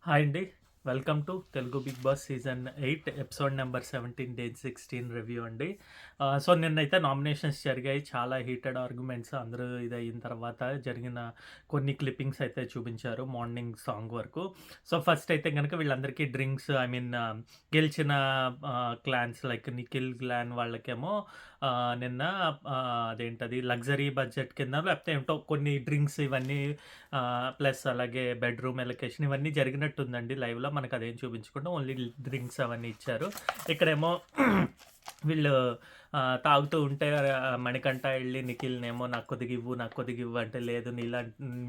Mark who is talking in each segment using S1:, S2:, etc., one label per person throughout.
S1: Hi అండి. Welcome to Telugu Bigg Boss season 8 episode number 17 day 16 review అండి. So, నిన్నైతే nominations జరిగాయి. చాలా హీటెడ్ ఆర్గ్యుమెంట్స్ అందరూ ఇదయిన తర్వాత జరిగిన కొన్ని క్లిప్పింగ్స్ అయితే చూపించారు మార్నింగ్ సాంగ్ వరకు. సో, ఫస్ట్ అయితే గనక వీళ్ళందరికీ డ్రింక్స్ గెలిచిన క్లాన్స్ లైక్ నిఖిల్ క్లాన్ వాళ్ళకేమో నిన్న అదేంటది లగ్జరీ బడ్జెట్ కింద లేకపోతే ఏంటో కొన్ని డ్రింక్స్ ఇవన్నీ ప్లస్ అలాగే బెడ్‌రూమ్ ఎలొకేషన్ ఇవన్నీ జరిగినట్టుందండి లైవ్‌లో. మనకదేం చూపించకుండా ఓన్లీ డ్రింక్స్ అవన్నీ ఇచ్చారు. ఇక్కడేమో వీళ్ళు తాగుతూ ఉంటే మణికంఠ ఎళ్లి నిఖిల్‌నేమో నాకు కొద్దిగివ్వు, నాకు కొద్దిగివ్వు అంటే, లేదు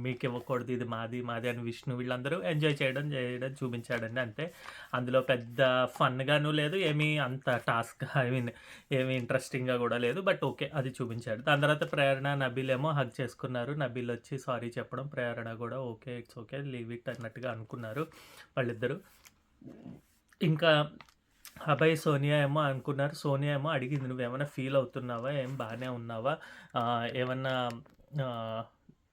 S1: మీకివ్వకూడదు ఇది మాది, మాది అని విష్ణు వీళ్ళందరూ ఎంజాయ్ చేయడం చూపించాడండి అంతే. అందులో పెద్ద ఫన్‌గాను లేదు. ఏమీ అంత ఏమి ఇంట్రెస్టింగ్‌గా గూడా లేదు. But okay. అది చూపించాడు. దాని తర్వాత ప్రేరణ, నబీల్ ఏమో హగ్ చేసుకున్నారు. నబీల్ వచ్చి సారీ చెప్పడం, ప్రేరణ గూడా okay. It's okay. Leave it అన్నట్టుగా అనుకున్నారు వాళ్ళిద్దరూ. ఇంకా అభయ్, సోనియా ఏమో అనుకున్నారు. సోనియా ఏమో అడిగింది, "నువ్వేమన్నా ఫీల్ అవుతున్నావా? బానే ఉన్నావా? ఏమన్నా ఆహ్,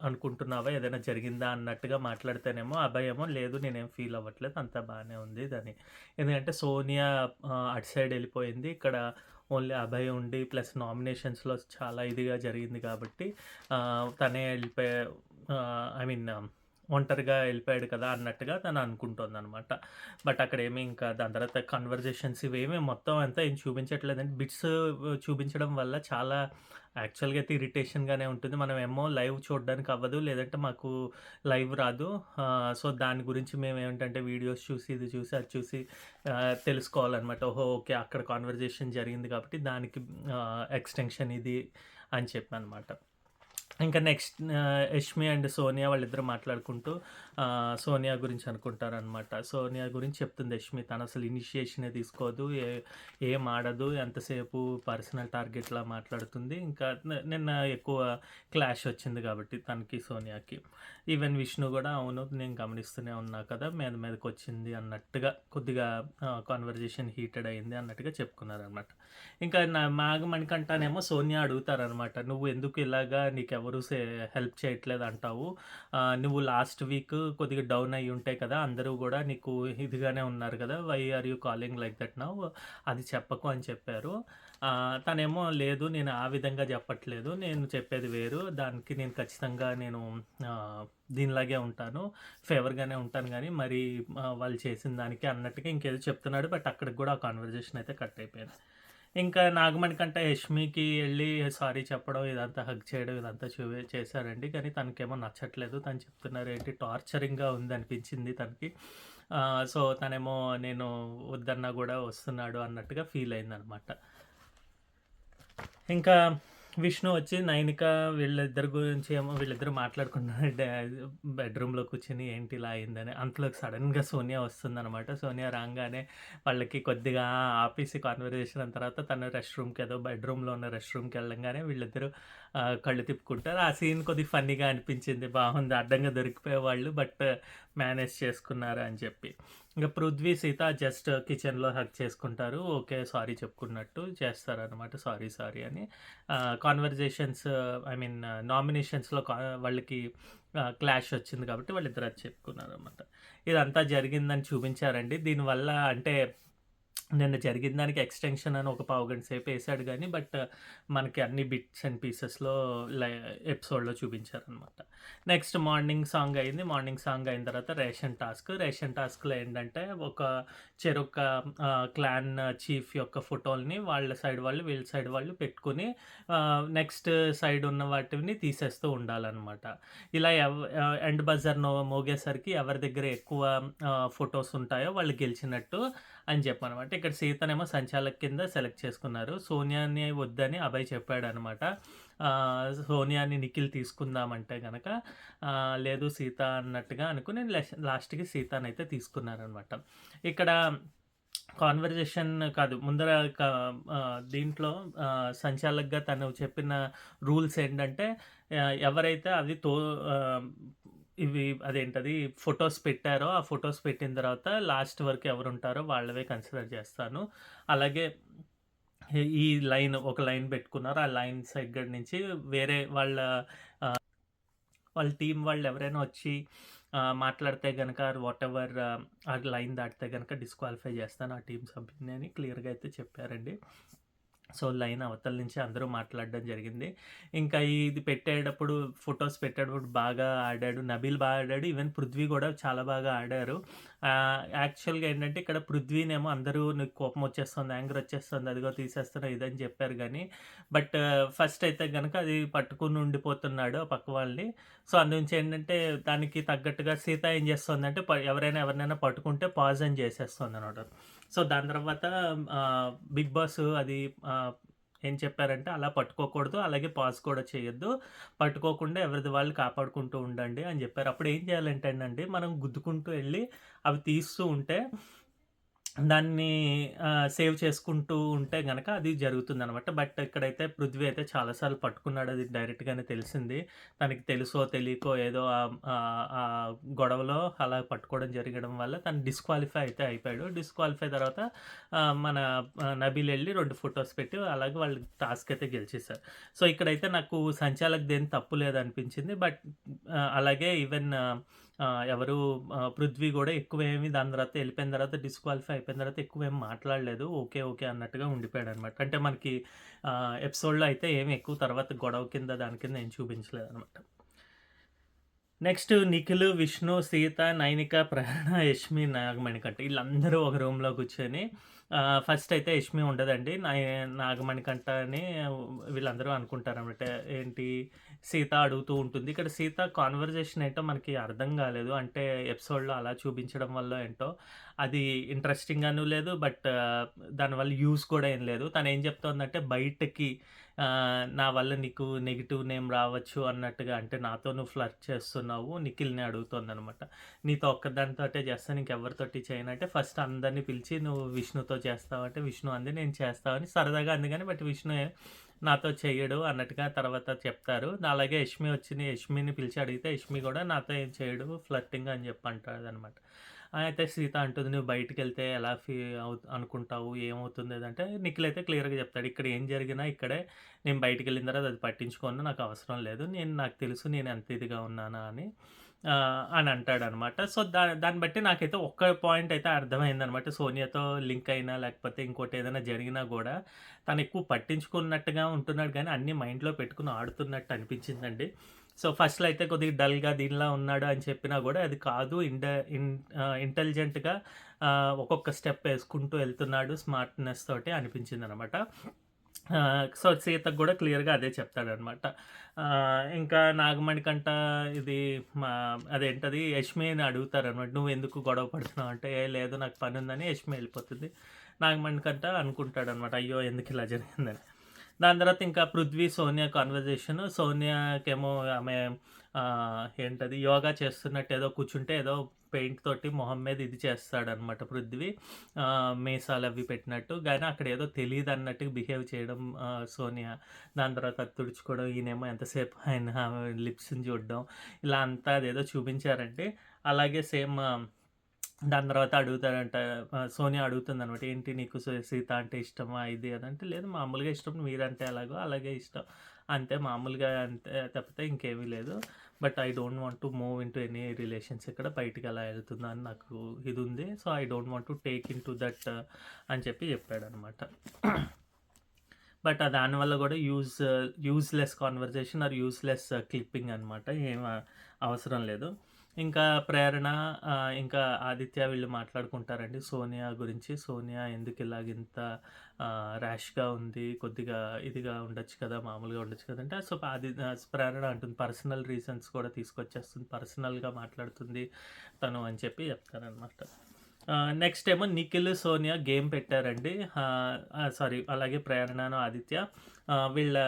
S1: అనుకుంటున్నావా? ఏదైనా జరిగిందా?" అన్నట్టుగా మాట్లాడితేనేమో అభయ్ ఏమో, "లేదు నేనేం ఫీల్ అవ్వట్లేదు. అంతా బానే ఉంది" ఇదని. ఎందుకంటే సోనియా అటు సైడ్ ఎళ్ళిపోయింది. ఇక్కడ ఓన్లీ అభయ్ ఉండి ప్లస్ నామినేషన్స్‌లో చాలా ఇదిగా జరిగింది కాబట్టి తనే ఎళ్ళిపోయా ఐ మీన్ ఒంటరిగా ఎళ్ళిపోయాడు కదా! అన్నట్టుగా తను అనుకుంటోందనమాట. బట్ అక్కడేమి ఇంకా దాని తర్వాత కన్వర్జేషన్స్ ఇవేమి మొత్తం అంతా ఏం చూపించట్లేదండి. బిట్స్ చూపించడం వల్ల చాలా యాక్చువల్‌గా అయితే ఇరిటేషన్‌గానే ఉంటుంది. మనమేమో లైవ్ చూడడానికి అవ్వదు. లేదంటే మాకు లైవ్ రాదు. సో, దాని గురించి మేమేంటంటే వీడియోస్ చూసి, ఇది చూసి, అది చూసి తెలుసుకోవాలనమాట. ఓహో! ఓకే. అక్కడ కన్వర్జేషన్ జరిగింది కాబట్టి దానికి ఎక్స్‌టెన్షన్ ఇది అని చెప్పనమాట. ఇంకా నెక్స్ట్ యష్మి అండ్ సోనియా వాళ్ళిద్దరూ మాట్లాడుకుంటూ సోనియా గురించి అనుకుంటారనమాట. సోనియా గురించి చెప్తుంది యష్మి. తనసలు ఇనిషియేషనే తీసుకోదు. ఏం ఆడదు. ఎంతసేపు పర్సనల్ టార్గెట్‌లా మాట్లాడుతుంది. ఇంకా నిన్న ఎక్కువ క్లాష్ వచ్చింది కాబట్టి తనకి, సోనియాకి. ఈవెన్ విష్ణు గూడా అవును నేను గమనిస్తూనే ఉన్నా కదా! మీదకొచ్చింది అన్నట్టుగా కొద్దిగా కన్వర్జేషన్ హీటెడ్ అయింది అన్నట్టుగా చెప్పుకున్నారనమాట. ఇంకా మణికంఠనేమో సోనియా అడుగుతారనమాట. "నువ్వు ఎందుకు ఇలాగా నీకెవరు హెల్ప్ చేయట్లేదంటావు? నువ్వు లాస్ట్ వీక్ కొద్దిగా డౌన్ అయ్యి ఉంటే కదా! అందరూ గూడా నీకు ఇదిగానే ఉన్నారు కదా! Why are you calling like that now? అది చెప్పకు" అని చెప్పారు. తనేమో లేదు నేను ఆ విధంగా చెప్పట్లేదు. నేను చెప్పేది వేరు. దానికి నేను ఖచ్చితంగా ఆహ్, దీనిలాగే ఉంటాను. ఫేవర్‌గానే ఉంటాను గానీ, మరి వాళ్ళు చేసిన దానికి అన్నట్టుగా ఇంకేదో చెప్తున్నాడు. బట్ అక్కడికి గూడా ఆ కన్వర్జేషన్ అయితే కట్ అయిపోయింది. ఇంకా నాగమణి కంటే యష్మికి ఎళ్లి సారీ చెప్పడం, ఇదంతా హగ్ చేయడం ఇదంతా చేశారండి. కానీ తనకేమో నచ్చట్లేదు. తను చెప్తున్నారు ఏంటి టార్చరింగ్‌గా ఉందనిపించింది తనకి. సో, తనేమో నేను వద్దన్నా గూడా వస్తున్నాడు అన్నట్టుగా ఫీల్ అయిందనమాట. ఇంకా విష్ణు వచ్చి నైనిక వీళ్ళిద్దరి గురించి ఏమో వీళ్ళిద్దరూ మాట్లాడుకుంటున్నారు బెడ్‌రూమ్‌లో కూర్చొని ఏంటి ఇలా అయిందని. అంతలో సడెన్‌గా సోనియా వస్తుందనమాట. సోనియా రాంగానే వాళ్ళకి కొద్దిగా ఆపేసి కన్వర్జేషన్ అయిన తర్వాత తను రెస్ట్ రూమ్‌కి ఏదో బెడ్‌రూమ్‌లో ఉన్న రెస్ట్ రూమ్‌కి వెళ్ళంగానే వీళ్ళిద్దరూ కళ్ళు తిప్పుకుంటారు. ఆ సీన్ కొద్దిగా ఫన్నీగా అనిపించింది. బాగుంది. అడ్డంగా దొరికిపోయేవాళ్ళు బట్ మేనేజ్ చేసుకున్నారు అని చెప్పి. ఇంక పృథ్వీ, సీత జస్ట్ కిచెన్‌లో హగ్ చేసుకుంటారు. ఓకే. సారీ చెప్పుకున్నట్టు చేస్తారనమాట. సారీ, సారీ అని. కాన్వర్జేషన్స్ నామినేషన్స్‌లో వాళ్ళకి క్లాష్ వచ్చింది కాబట్టి వాళ్ళిద్దరు అది చెప్పుకున్నారనమాట. ఇదంతా జరిగిందని చూపించారండి. దీనివల్ల అంటే నిన్న జరిగిన దానికి ఎక్స్‌టెన్షన్ అని ఒక పావుగంట సేపు ఏసాడు గానీ, బట్ మనకి అన్ని బిట్స్ అండ్ పీసెస్‌లో లై ఎపిసోడ్‌లో చూపించారనమాట. నెక్స్ట్ మార్నింగ్ సాంగ్ అయింది. మార్నింగ్ సాంగ్ అయిన తర్వాత రేషన్ టాస్క్. రేషన్ టాస్క్‌లో ఏంటంటే చెరొక క్లాన్ చీఫ్ యొక్క ఫోటోల్ని వాళ్ళ సైడ్ వాళ్ళు, వీళ్ళ సైడ్ వాళ్ళు పెట్టుకొని నెక్స్ట్ సైడ్ ఉన్న వాటిని తీసేస్తూ ఉండాలనమాట. ఇలా ఎండ్ బజర్ మోగేసరికి ఎవరి దగ్గర ఎక్కువ ఫోటోస్ ఉంటాయో వాళ్ళు గెలిచినట్టు అని చెప్పనమాట. ఇక్కడ సీతనేమో సంచాలక్ కింద సెలెక్ట్ చేసుకున్నారు. సోనియాని వద్దని అభయ్ చెప్పాడనమాట. సోనియాని నిఖిల్ తీసుకుందామంటే గనక లేదు సీత అన్నట్టుగా అనుకుని లాస్ట్‌కి సీతనైతే తీసుకున్నారనమాట. ఇక్కడ కాన్వర్జేషన్ కాదు ముందర దీంట్లో సంచాలక్‌గా తను చెప్పిన రూల్స్ ఏంటంటే ఎవరైతే అది ఆహ్, ఇవి అదేంటది ఫోటోస్ పెట్టారో, ఆ ఫోటోస్ పెట్టిన తర్వాత లాస్ట్ వరకు ఎవరుంటారో వాళ్ళవే కన్సిడర్ చేస్తాను. అలాగే ఈ ఒక లైన్ పెట్టుకున్నారు. ఆ లైన్ దగ్గర నుంచి వేరే వాళ్ళ టీమ్ వాళ్ళెవరైనా వచ్చి మాట్లాడితే గనక వాటెవర్ ఆ లైన్ దాటితే గనక డిస్‌క్వాలిఫై చేస్తాను ఆ టీమ్ సభ్యుడిని అని క్లియర్‌గా అయితే చెప్పారండి. సో, లైన్ అవతల నుంచి అందరూ మాట్లాడడం జరిగింది. ఇంకా ఇది పెట్టేటప్పుడు ఫోటోస్ పెట్టేటప్పుడు బాగా ఆడాడు. నబీల్ ఆడాడు. ఈవెన్ పృథ్వీ గూడా చాలా బాగా ఆడారు. యాక్చువల్‌గా ఏంటంటే ఇక్కడ పృథ్వీనేమో అందరూ "నీకు కోపం వచ్చేస్తుంది, యాంగర్ వచ్చేస్తుంది, అదిగో తీసేస్తున్నావు" ఇదని చెప్పారు గానీ, బట్ ఫస్ట్ అయితే గనక అది పట్టుకొని ఉండిపోతున్నాడు ఆ పక్క వాళ్ళని. సో, అందునుంచి ఏంటంటే దానికి తగ్గట్టుగా సీత ఏం చేస్తుందంటే ఎవరైనా ఎవరినైనా పట్టుకుంటే పాజ్ అని చేసేస్తుందనమాట. సో, దాని తర్వాత బిగ్ బాస్ అది ఏం చెప్పారంటే, "అలా పట్టుకోకూడదు. అలాగే పాజ్ కూడా చేయొద్దు. పట్టుకోకుండా ఎవరిది వాళ్ళు కాపాడుకుంటూ ఉండండి" అని జెప్పారు. అప్పుడు ఏం చేయాలంటేనండి, మనం గుద్దుకుంటూ ఎళ్లి అవి తీస్తూ ఉంటే దాన్ని సేవ్ చేసుకుంటూ ఉంటే గనక అది జరుగుతుందనమాట. బట్ ఇక్కడైతే పృథ్వీ అయితే చాలా సార్లు పట్టుకున్నాడు. అది డైరెక్ట్‌గానే తెలిసింది. తనకి తెలుసో తెలియకో ఏదో ఆ గొడవలో అలా పట్టుకోవడం జరగడం వల్ల తను డిస్‌క్వాలిఫై అయితే అయిపోయాడు. డిస్‌క్వాలిఫై తర్వాత మన నబీల్ ఎళ్లి 2 ఫోటోస్ పెట్టి అలాగే వాళ్ళు టాస్క్ అయితే గెలిచేసారు. సో, ఇక్కడైతే నాకు సంచాలక్‌దేం తప్పు లేదనిపించింది. బట్ అలాగే ఈవెన్ ఎవరు పృథ్వీ గూడా ఎక్కువేమి దాని తర్వాత ఎళ్ళిపోయిన తర్వాత డిస్‌క్వాలిఫై అయిపోయిన తర్వాత ఎక్కువేమి మాట్లాడలేదు. ఓకే. ఓకే. అన్నట్టుగా ఉండిపోయాడనమాట. అంటే మనకి ఎపిసోడ్‌లో అయితే ఏమి ఎక్కువ తర్వాత గొడవ కింద దాని కింద ఏం చూపించలేదనమాట. నెక్స్ట్ నిఖిల్, విష్ణు, సీత, నైనిక, ప్రేరణ, యష్మి, నాగమణికంట ఈళ్ళందరూ ఒక రూమ్‌లో కూర్చొని ఫస్ట్ అయితే యష్మి ఉండదండి. నాగమణికంట అని వీళ్ళందరూ అనుకుంటారనమాట. ఏంటి సీత అడుగుతూ ఉంటుంది. ఇక్కడ సీత కాన్వర్జేషన్ ఏంటో మనకి అర్థం కాలేదు. అంటే ఎపిసోడ్‌లో అలా చూపించడం వల్లో ఏంటో అది ఇంట్రెస్టింగ్‌గాను లేదు. బట్ దానివల్ల యూజ్ కూడా ఏం లేదు. తనేం చెప్తోందంటే బయటకి నా వల్ల నీకు నెగెటివ్ నేమ్ రావచ్చు అన్నట్టుగా అంటే నాతో నువ్వు ఫ్లర్ట్ చేస్తున్నావు నిఖిల్‌ని అడుగుతోందనమాట. నీతో ఒక్కదానితోటే చేస్తాను ఇంకెవరితోటి చేయనంటే ఫస్ట్ అందరిని పిలిచి నువ్వు విష్ణుతో చేస్తావంటే విష్ణు అంది నేను చేస్తావని సరదాగా అంది గానీ బట్ విష్ణు నాతో చెయ్యడు అన్నట్టుగా తర్వాత చెప్తారు. అలాగే యష్మిని పిలిచి అడిగితే యష్మి గూడా నాతో ఏం చేయడు ఫ్లర్టింగ్ అని చెప్పి అంటాదనమాట. అయితే సీత అంటుంది "నువ్వు బయటికెళ్తే ఎలా అనుకుంటావు? ఏమవుతుంది?" అదంటే నిఖిల్ అయితే క్లియర్‌గా చెప్తాడు. "ఇక్కడ ఏం జరిగినా ఇక్కడే. నేను బయటికెళ్ళిన తర్వాత అది పట్టించుకోను. నాకు అవసరం లేదు. నాకు తెలుసు నేను ఎంత ఇదిగా ఉన్నానా" అని అంటాడనమాట. సో, దాన్ని బట్టి నాకైతే ఒక్క పాయింట్ అయితే అర్థమైందనమాట. సోనియాతో లింక్ అయినా లేకపోతే ఇంకోటి ఏదైనా జరిగినా గూడా తను ఎక్కువ పట్టించుకున్నట్టుగా ఉంటున్నాడు గానీ అన్నీ మైండ్‌లో పెట్టుకొని ఆడుతున్నట్టు అనిపించిందండి. సో, ఫస్ట్‌లో అయితే కొద్దిగా డల్‌గా దీనిలా ఉన్నాడు అని చెప్పినా గూడా అది కాదు ఇంటెలిజెంట్‌గా ఒక్కొక్క స్టెప్ ఏసుకుంటూ ఎళ్తున్నాడు స్మార్ట్‌నెస్ తోటి అనిపించిందనమాట. సో, సీతకు గూడా క్లియర్‌గా అదే చెప్తాడనమాట. ఇంకా నాగమణికంట ఇది మా అదేంటది యష్మిని అడుగుతారనమాట. "నువ్వెందుకు గొడవ పడుతున్నావు?" అంటే, "ఏ లేదు నాకు పనుందని" యష్మి ఎళ్ళిపోతుంది. నాగమణికంట అనుకుంటాడనమాట. అయ్యో! ఎందుకిలా జరిగిందని. దాని తర్వాత ఇంకా పృథ్వీ, సోనియా కన్వర్జేషన్. సోనియాకేమో ఆమె ఏంటది యోగా చేస్తున్నట్టు ఏదో కూర్చుంటే ఏదో పెయింట్ తోటి మొహం మీద ఇది చేస్తాడనమాట పృథ్వీ. మీసాలవి పెట్టినట్టు. గానీ అక్కడ ఏదో తెలీదన్నట్టుగా బిహేవ్ చేయడం సోనియా. దాని తర్వాత అది తుడుచుకోవడం, ఈయనేమో ఎంతసేపు ఆయన లిప్స్‌ని చూడడం. ఇలా అంతా అదేదో చూపించారండి. అలాగే సేమ్ దాని తర్వాత అడుగుతాడంట సోనియా అడుగుతుందనమాట. "ఏంటి నీకు సీత అంటే ఇష్టమా?" ఇది అది అంటే, "లేదు మామూలుగా ఇష్టం. మీరంటే ఎలాగో అలాగే ఇష్టం. అంతే మామూలుగా అంతే తప్పితే ఇంకేమీ లేదు. But I don't want to move into any relations ఇక్కడ బయటికి ఎలా వెళ్తుందా అని నాకు ఇదుంది. So, I don't want to take into that" అని చెప్పాడనమాట. బట్ దానివల్ల గూడా useless conversation or useless clipping అనమాట. ఏం అవసరం లేదు. ఇంకా ప్రేరణ ఇంకా ఆదిత్య వీళ్ళు మాట్లాడుకుంటారండి సోనియా గురించి. సోనియా ఎందుకిలాగింత ర్యాష్‌గా ఉంది. కొద్దిగా ఇదిగా ఉండొచ్చు కదా! మామూలుగా ఉండొచ్చు కదా! అంటే సో, ప్రేరణ అంటుంది పర్సనల్ రీజన్స్ కూడా తీసుకొచ్చేస్తుంది. పర్సనల్‌గా మాట్లాడుతుంది తను అని చెప్పి చెప్తారనమాట. నెక్స్ట్ ఏమో నిఖిల్, సోనియా గేమ్ పెట్టారండి. సారీ అలాగే ప్రేరణను, ఆదిత్య వీళ్ళ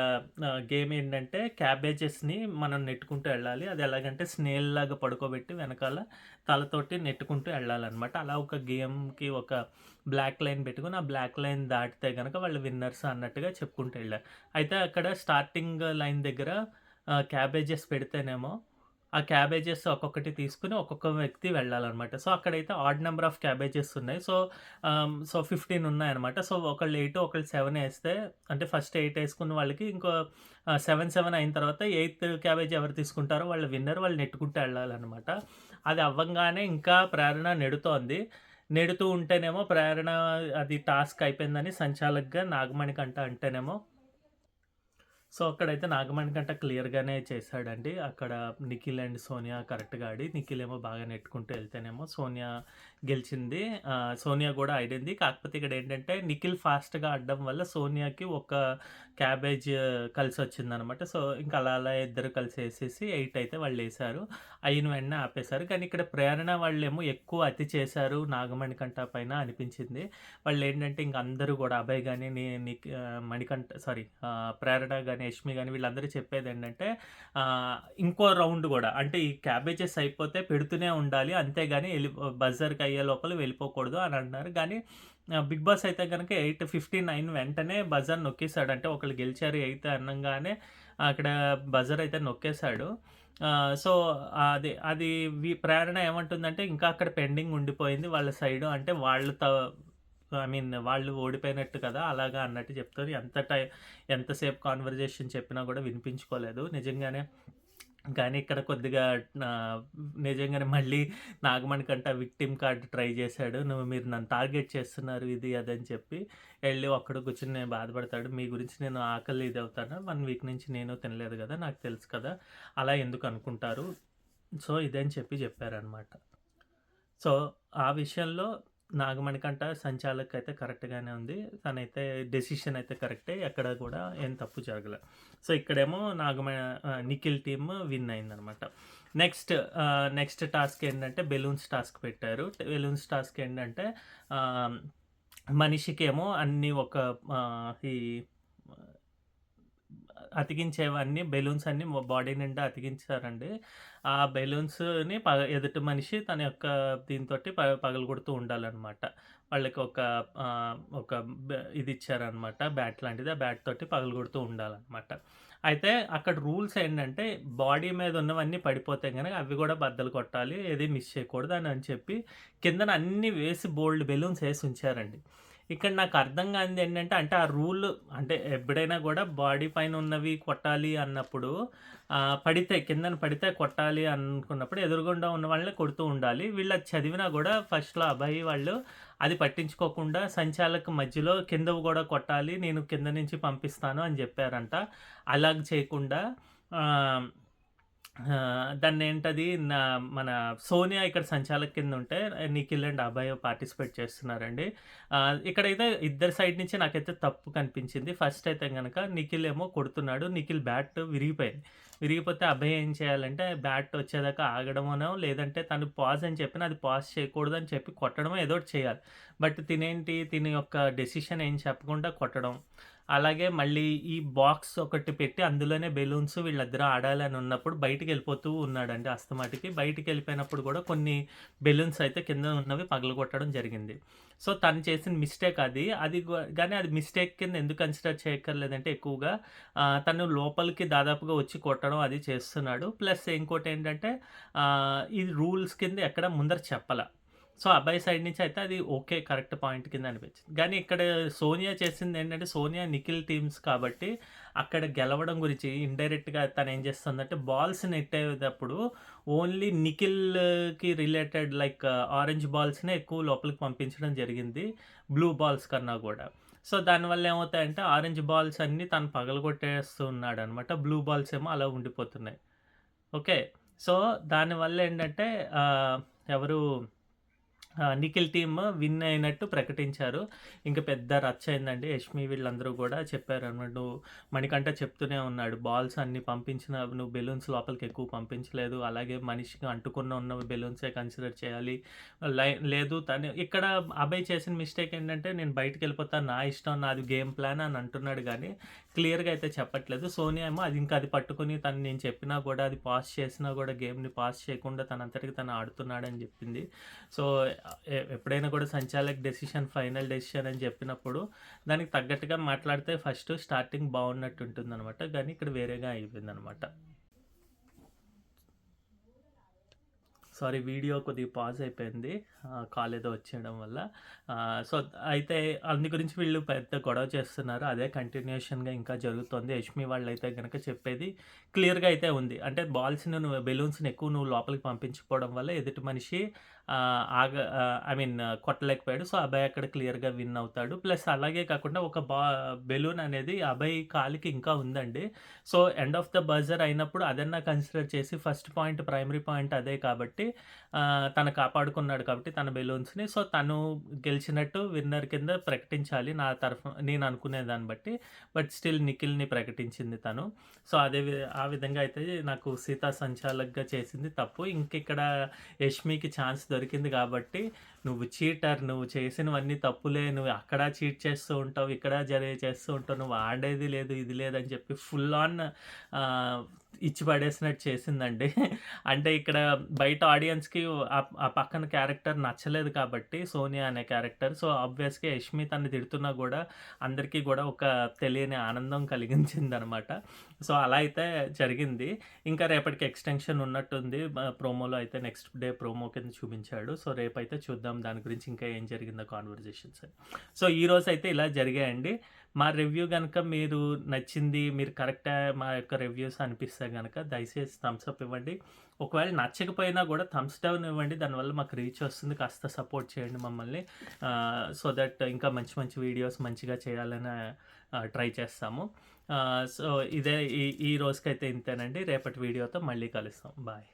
S1: గేమ్ ఏంటంటే క్యాబేజెస్‌ని మనం నెట్టుకుంటూ ఎళ్ళాలి. అది ఎలాగంటే స్నేల్‌లాగా పడుకోబెట్టి వెనకాల తలతోటి నెట్టుకుంటూ ఎళ్ళాలనమాట. అలా ఒక గేమ్‌కి ఒక బ్లాక్ లైన్ పెట్టుకొని, ఆ బ్లాక్ లైన్ దాటితే గనక వాళ్ళు విన్నర్స్ అన్నట్టుగా చెప్పుకుంటూ ఎళ్ళారు. అయితే అక్కడ స్టార్టింగ్ లైన్ దగ్గర క్యాబేజెస్ పెడితేనేమో ఆ క్యాబేజెస్ ఒక్కొక్కటి తీసుకొని ఒక్కొక్క వ్యక్తి వెళ్ళాలనమాట. సో, అక్కడైతే ఆడ్ నంబర్ ఆఫ్ క్యాబేజెస్ ఉన్నాయి. సో, 15 ఉన్నాయన్నమాట. సో, ఒకళ్ళు 8 ఒకళ్ళు 7 ఏస్తే అంటే ఫస్ట్ 8 ఏసుకున్న వాళ్ళకి ఇంకో 7 అయిన తర్వాత ఎయిత్ క్యాబేజ్ ఎవరు తీసుకుంటారో వాళ్ళు విన్నర్. వాళ్ళు నెట్టుకుంటూ ఎళ్ళాలనమాట. అది అవ్వంగానే ఇంకా ప్రేరణ నెడుతోంది. నెడుతూ ఉంటేనేమో ప్రేరణ అది టాస్క్ అయిపోయిందని సంచాలక్‌గా నాగమణికంఠ అంటేనేమో సో, అక్కడైతే నాగమణికంట క్లియర్‌గానే చేశాడండి. అక్కడ నిఖిల్ అండ్ సోనియా కరెక్ట్‌గా ఆడి, నిఖిల్ ఏమో బాగా నెట్టుకుంటూ ఎళ్తేనేమో సోనియా గెలిచింది. సోనియా గూడా ఆడింది. కాకపోతే ఇక్కడేంటంటే నిఖిల్ ఫాస్ట్‌గా ఆడడం వల్ల సోనియాకి ఒక క్యాబేజ్ కలిసొచ్చిందనమాట. సో, ఇంక అలా అలా ఇద్దరు కలిసి ఏసేసి 8 అయితే వాళ్ళేశారు. అయిన వెంటనే ఆపేశారు. కానీ ఇక్కడ ప్రేరణ వాళ్ళేమో ఎక్కువ అతి చేశారు నాగమణికంట పైన అనిపించింది. వాళ్ళేంటంటే ఇంక అందరూ గూడా అభయ్ గాని, మణికంఠ సారీ ప్రేరణ గాని, యష్మి గాని వీళ్ళందరూ చెప్పేదేంటంటే ఇంకో రౌండ్ గూడా అంటే ఈ క్యాబేజెస్ అయిపోతే పెడుతూనే ఉండాలి. అంతేగాని బజర్‌కి అయ్యే లోపల వెళ్ళిపోకూడదు అని అంటున్నారు. గానీ బిగ్ బాస్ అయితే గనక 8:59 వెంటనే బజర్ నొక్కేసాడు. అంటే ఒకళ్ళు గెలిచారు 8 అనంగానే అక్కడ బజర్ అయితే నొక్కేసాడు. సో, అది ప్రేరణ ఏమంటుందంటే ఇంకా అక్కడ పెండింగ్ ఉండిపోయింది వాళ్ళ సైడు. అంటే వాళ్ళు ఐ మీన్ వాళ్ళు ఓడిపోయినట్టు కదా! అలాగా అన్నట్టు చెప్తది. ఎంతసేపు కాన్వర్జేషన్ చెప్పినా గూడా వినిపించుకోలేదు. నిజంగానే కానీ ఇక్కడ కొద్దిగా నిజంగానే మళ్ళీ నాగమణికంట విక్టిమ్ కార్డ్ ట్రై చేశాడు. మీరు నన్ను టార్గెట్ చేస్తున్నారు ఇది అది అని చెప్పి ఎళ్లి ఒక్కడు కూర్చొని బాధపడతాడు. మీ గురించి నేను ఆకలి ఇది అవుతాను. 1 వీక్ నుంచి నేను తినలేదు గదా! నాకు తెలుసు కదా! అలా ఎందుకు అనుకుంటారు? సో, ఇదని చెప్పారనమాట. సో, ఆ విషయంలో నాగమణికంట సంచాలక్ అయితే కరెక్ట్‌గానే ఉంది. తనైతే డెసిషన్ అయితే కరెక్టే. ఎక్కడ కూడా ఏం తప్పు జరగలే. సో, ఇక్కడేమో నిఖిల్ టీమ్ విన్ అయిందనమాట. నెక్స్ట్ టాస్క్ ఏంటంటే బెలూన్స్ టాస్క్ పెట్టారు. బెలూన్స్ టాస్క్ ఏంటంటే ఆహ్, మనిషికేమో అన్నీ ఒక ఈ అతికించేవన్నీ బెలూన్స్ అన్నీ బాడీ నిండా అతికించారండి. ఆ బెలూన్స్‌ని ఎదుటి మనిషి తన యొక్క దీనితోటి పగలగొడుతూ ఉండాలనమాట. వాళ్ళకి ఒక ఇదిచ్చారనమాట బ్యాట్ లాంటిది. ఆ బ్యాట్ తోటి పగలగొడుతూ ఉండాలనమాట. అయితే అక్కడ రూల్స్ ఏంటంటే బాడీ మీద ఉన్నవన్నీ పడిపోతే గనక అవి గూడా బద్దలు కొట్టాలి. ఏది మిస్ చేయకూడదు అని చెప్పి కిందన అన్నీ వేసి బోలెడు బెలూన్స్ ఏసి ఉంచారండి. ఇక్కడ నాకు అర్థం కానిది ఏంటంటే, అంటే ఆ రూల్ అంటే ఎప్పుడైనా గూడా బాడీ పైన ఉన్నవి కొట్టాలి అన్నప్పుడు పడితే కిందన పడితే కొట్టాలి అనుకున్నప్పుడు ఎదురుగుండా ఉన్న వాళ్ళని కొడుతూ ఉండాలి. వీళ్ళు అది చదివినా గూడా ఫస్ట్‌లో అభయ్ వాళ్ళు అది పట్టించుకోకుండా సంచాలక్ మధ్యలో కిందవి గూడా కొట్టాలి. నేను కింద నుంచి పంపిస్తాను అని జెప్పారంట. అలాగ చేయకుండా ఆహ్ దాన్నేంటది మన సోనియా ఇక్కడ సంచాలక్ కిందుంటే, నిఖిల్ అండ్ అభయ్ పార్టిసిపేట్ చేస్తున్నారండి. ఇక్కడైతే ఇద్దరి సైడ్ నుంచి నాకైతే తప్పు కనిపించింది. ఫస్ట్ అయితే గనక నిఖిల్ ఏమో కొడుతున్నాడు. నిఖిల్ బ్యాట్ విరిగిపోయింది. విరిగిపోతే అభయ్ ఏం చేయాలంటే బ్యాట్ వచ్చేదాకా ఆగడమనో, లేదంటే తను పాజ్ అని చెప్పినా అది పాజ్ చేయకూడదని చెప్పి కొట్టడమో ఏదో ఒకటి చేయాలి. బట్ తిని యొక్క డెసిషన్ ఏం చెప్పకుండా కొట్టడం. అలాగే మళ్ళీ ఈ బాక్స్ ఒకటి పెట్టి అందులోనే బెలూన్స్ వీళ్ళిద్దరూ ఆడాలని ఉన్నప్పుడు బయటికెళ్ళిపోతూ ఉన్నాడండి అస్తమాటికి. బయటికెళ్ళిపోయినప్పుడు గూడా కొన్ని బెలూన్స్ అయితే కింద ఉన్నవి పగలగొట్టడం జరిగింది. సో, తను చేసిన మిస్టేక్ అది. గానీ అది మిస్టేక్ కింద ఎందుకు కన్సిడర్ చేయక్కర్లేదంటే ఎక్కువగా తను లోపలికి దాదాపుగా వచ్చి కొట్టడం అది చేస్తున్నాడు. ప్లస్ ఇంకోటేంటంటే ఇది రూల్స్ కింద ఎక్కడ ముందర చెప్పల. సో, అబ్బాయి సైడ్ నుంచి అయితే అది ఓకే. కరెక్ట్ పాయింట్ కింద అనిపించింది. గానీ ఇక్కడ సోనియా చేసిందేంటంటే, సోనియా, నిఖిల్ టీమ్స్ కాబట్టి అక్కడ గెలవడం గురించి ఇండైరెక్ట్‌గా తనేం చేస్తుందంటే, బాల్స్ నెట్టేటప్పుడు ఓన్లీ నిఖిల్‌కి రిలేటెడ్ లైక్ ఆరెంజ్ బాల్స్‌నే ఎక్కువ లోపలికి పంపించడం జరిగింది. బ్లూ బాల్స్ కన్నా గూడా. సో, దానివల్ల ఏమవుతాయంటే, ఆరెంజ్ బాల్స్ అన్నీ తను పగలగొట్టేస్తున్నాడనమాట. బ్లూ బాల్స్ ఏమో అలా ఉండిపోతున్నాయి. ఓకే. సో, దానివల్లేంటంటే ఎవరు నిఖిల్ టీమ్ విన్ అయినట్టు ప్రకటించారు. ఇంక పెద్ద రచ్చ అయిందండి. యష్మి వీళ్ళందరూ గూడా చెప్పారనమాట. మణికంఠ చెప్తూనే ఉన్నాడు. బాల్స్ అన్నీ నువ్వు బెలూన్స్ లోపలికి ఎక్కువ పంపించలేదు. అలాగే మనిషికి ఉన్న బెలూన్సే కన్సిడర్ చేయాలి. లేదు తను ఇక్కడ అభయ్ చేసిన మిస్టేక్ ఏంటంటే, నేను బయటికెళ్ళిపోతాను. నా ఇష్టం. నాది గేమ్ ప్లాన్ అని అంటున్నాడు గానీ, క్లియర్‌గా అయితే చెప్పట్లేదు. సోనియా ఏమో అది పట్టుకొని నేను చెప్పినా గూడా, అది పాస్ చేసినా గూడా గేమ్‌ని పాస్ చేయకుండా తనంతటికి తను ఆడుతున్నాడని జెప్పింది. సో, ఎప్పుడైనా కూడా సంచాలక్ డెసిషన్ ఫైనల్ డెసిషన్ అని చెప్పినప్పుడు దానికి తగ్గట్టుగా మాట్లాడితే ఫస్ట్ స్టార్టింగ్ బాగున్నట్టు ఉంటుందనమాట. కానీ ఇక్కడ వేరేగా అయిపోయిందనమాట. సారీ వీడియో కొద్దిగా పాజ్ అయిపోయింది. కాల్ ఏదో వచ్చేయడం వల్ల. సో, అయితే అందు గురించి వీళ్ళు పెద్ద గొడవ చేస్తున్నారు. అదే కంటిన్యూషన్‌గా ఇంకా జరుగుతోంది. యష్మి వాళ్ళైతే గనక చెప్పేది క్లియర్‌గా అయితే ఉంది. అంటే బెలూన్స్‌ని ఎక్కువ నువ్వు లోపలికి పంపించకపోవడం వల్ల ఎదుటి మనిషి ఐ మీన్ కొట్టలేకపోయాడు. సో, అభయ్ అక్కడ క్లియర్‌గా విన్ అవుతాడు. ప్లస్ అలాగే కాకుండా ఒక బెలూన్ అనేది అభయ్ కాలికి ఇంకా ఉందండి. So, end of the buzzer అయినప్పుడు అదన్నా కన్సిడర్ చేసి ఫస్ట్ పాయింట్ ప్రైమరీ పాయింట్ అదే కాబట్టి తను కాపాడుకున్నాడు కాబట్టి తన బెలూన్స్‌ని. సో, తను గెలిచినట్టు విన్నర్ కింద ప్రకటించాలి నా తరఫున నేను అనుకునే దాన్ని బట్టి. బట్ స్టిల్ నిఖిల్‌ని ప్రకటించింది తను. సో, ఆ విధంగా అయితే నాకు సీతా సంచాలక్‌గా చేసింది తప్పు. ఇంకిక్కడ యష్మికి ఛాన్స్ దొరికింది కాబట్టి నువ్వు చీటర్, నువ్వు చేసినవన్నీ తప్పులే, నువ్వు అక్కడ చీట్ చేస్తూ ఉంటావు, ఇక్కడ చేస్తూ ఉంటావు, నువ్వు ఆడేది లేదు, ఇది లేదని చెప్పి ఫుల్ ఆన్ ఇచ్చి పడేసినట్టు చేసిందండి. అంటే ఇక్కడ బయట ఆడియన్స్‌కి ఆ పక్కన క్యారెక్టర్ నచ్చలేదు కాబట్టి సోనియా అనే క్యారెక్టర్. సో, ఆబ్వియస్‌గా యష్మి తనని తిడుతున్నా గూడా అందరికీ గూడా ఒక తెలియని ఆనందం కలిగించిందనమాట. సో, అలా అయితే జరిగింది. ఇంకా రేపటికి ఎక్స్‌టెన్షన్ ఉన్నట్టుంది. ప్రోమోలో అయితే నెక్స్ట్ డే ప్రోమో కింద చూపించాడు. సో, రేపైతే చూద్దాం దాని గురించి ఇంకా ఏం జరిగిందో కాన్వర్జేషన్స్. సో, ఈరోజైతే ఇలా జరిగాయండి. మా రివ్యూ గనక మీరు నచ్చింది, మీరు కరెక్టే మా యొక్క రివ్యూస్ అనిపిస్తే గనక దయచేసి థమ్స్ అప్ ఇవ్వండి. ఒకవేళ నచ్చకపోయినా గూడా థమ్స్ డౌన్ ఇవ్వండి. దానివల్ల మాకు రీచ్ వస్తుంది. కాస్త సపోర్ట్ చేయండి మమ్మల్ని. సో దట్ ఇంకా మంచి మంచి వీడియోస్ మంచిగా చేయాలని ట్రై చేస్తాము. సో, ఇదే ఈ రోజుకైతే ఇంతేనండి. రేపటి వీడియోతో మళ్ళీ కలుస్తాం. బాయ్.